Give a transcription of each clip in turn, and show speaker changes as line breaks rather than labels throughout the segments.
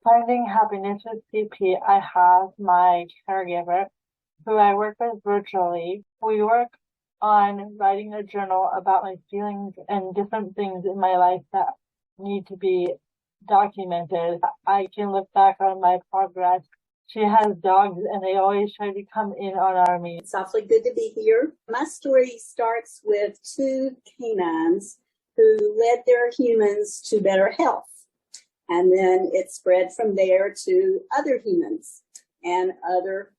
Finding happiness with CP, I have my caregiver who I work with virtually. We work on writing a journal about my feelings and different things in my life that need to be documented. I can look back on my progress. She has dogs and they always try to come in on our meetings.
It's awfully good to be here. My story starts with two canines who led their humans to better health. And then it spread from there to other humans and other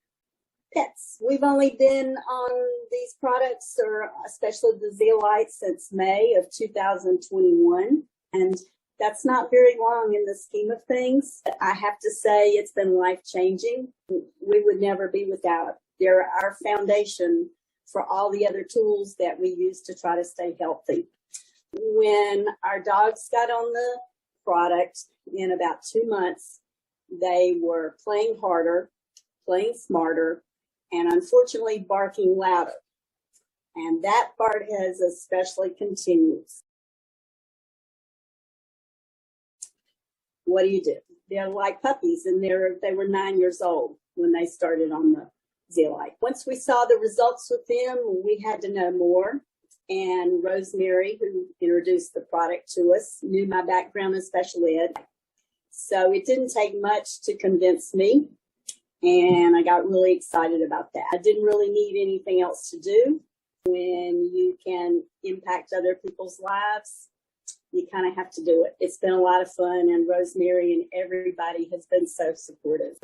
pets. We've only been on these products, or especially the zeolite, since May of 2021. And that's not very long in the scheme of things. I have to say it's been life-changing. We would never be without it. They're our foundation for all the other tools that we use to try to stay healthy. When our dogs got on the product, in about 2 months, they were playing harder, playing smarter, and unfortunately barking louder. And that part has especially continued. What do? They're like puppies, and they were 9 years old when they started on the zeolite. Once we saw the results with them, we had to know more. And Rosemary, who introduced the product to us, knew my background in special ed. So it didn't take much to convince me, and I got really excited about that. I didn't really need anything else to do. When you can impact other people's lives, you kind of have to do it. It's been a lot of fun, and Rosemary and everybody has been so supportive.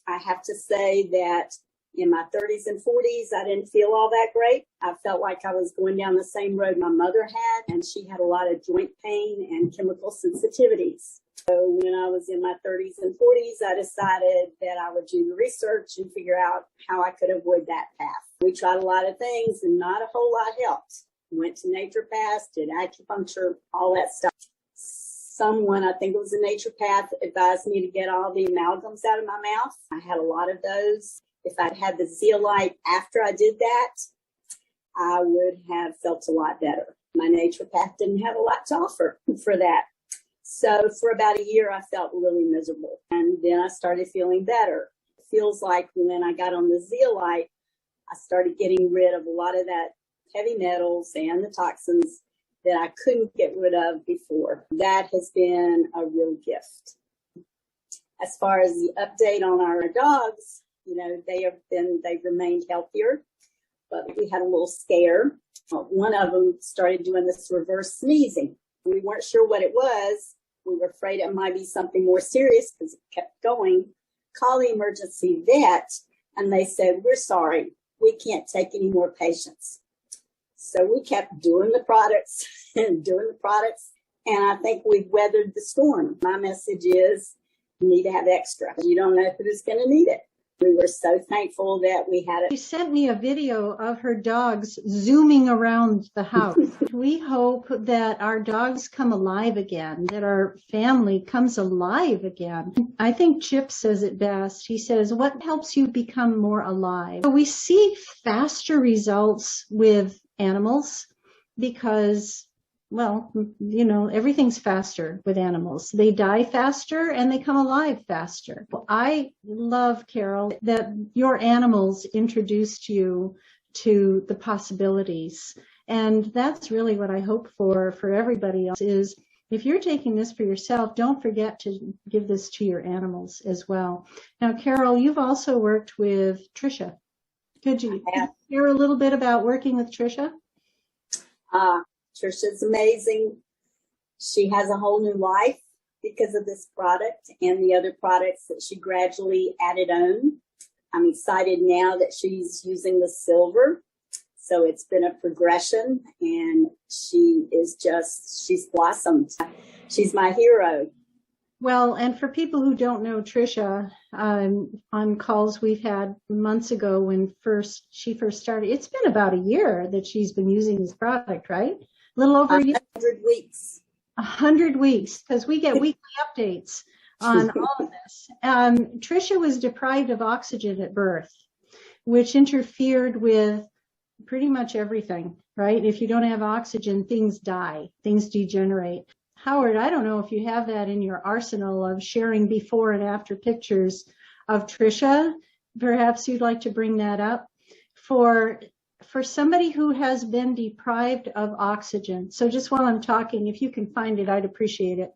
I have to say that in my 30s and 40s, I didn't feel all that great. I felt like I was going down the same road my mother had, and she had a lot of joint pain and chemical sensitivities. So when I was in my 30s and 40s, I decided that I would do the research and figure out how I could avoid that path. We tried a lot of things, and not a whole lot helped. Went to naturopaths, did acupuncture, all that stuff. Someone, I think it was a naturopath, advised me to get all the amalgams out of my mouth. I had a lot of those. If I'd had the zeolite after I did that, I would have felt a lot better. My naturopath didn't have a lot to offer for that. So for about a year, I felt really miserable. And then I started feeling better. It feels like when I got on the zeolite, I started getting rid of a lot of that heavy metals and the toxins that I couldn't get rid of before. That has been a real gift. As far as the update on our dogs, they've remained healthier, but we had a little scare. One of them started doing this reverse sneezing. We weren't sure what it was. We were afraid it might be something more serious because it kept going. Call the emergency vet, and they said, "We're sorry, we can't take any more patients." So we kept doing the products and doing the products, and I think we've weathered the storm. My message is, you need to have extra. You don't know who's going to need it. We were so thankful that we had it.
She sent me a video of her dogs zooming around the house. We hope that our dogs come alive again, that our family comes alive again. I think Chip says it best. He says, what helps you become more alive? So we see faster results with animals because, well, everything's faster with animals. They die faster and they come alive faster. Well, I love, Carol, that your animals introduced you to the possibilities. And that's really what I hope for everybody else is, if you're taking this for yourself, don't forget to give this to your animals as well. Now, Carol, you've also worked with Tricia. Could you share a little bit about working with Tricia?
Tricia's amazing. She has a whole new life because of this product and the other products that she gradually added on. I'm excited now that she's using the silver. So it's been a progression, and she's blossomed. She's my hero.
Well, and for people who don't know Tricia, on calls we've had months ago when she first started, it's been about a year that she's been using this product, right? A little over a year.
100 weeks.
100 weeks, because we get weekly updates on all of this. Tricia was deprived of oxygen at birth, which interfered with pretty much everything, right? If you don't have oxygen, things die, things degenerate. Howard, I don't know if you have that in your arsenal of sharing before and after pictures of Tricia. Perhaps you'd like to bring that up for somebody who has been deprived of oxygen. So just while I'm talking, if you can find it, I'd appreciate it.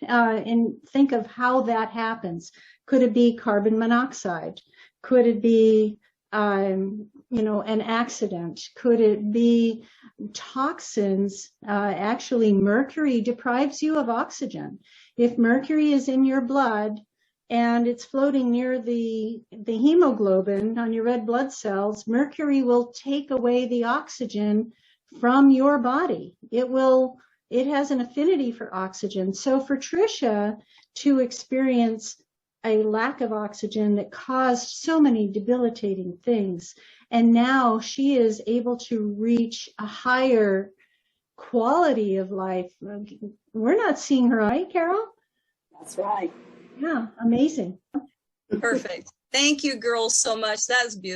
And think of how that happens. Could it be carbon monoxide? Could it be, an accident? Could it be toxins? Actually, mercury deprives you of oxygen. If mercury is in your blood and it's floating near the hemoglobin on your red blood cells, mercury will take away the oxygen from your body. It has an affinity for oxygen. So for Tricia to experience a lack of oxygen that caused so many debilitating things, and now she is able to reach a higher quality of life. We're not seeing her, right, Carol?
That's right.
Yeah, amazing.
Perfect. Thank you, girls, so much. That was beautiful.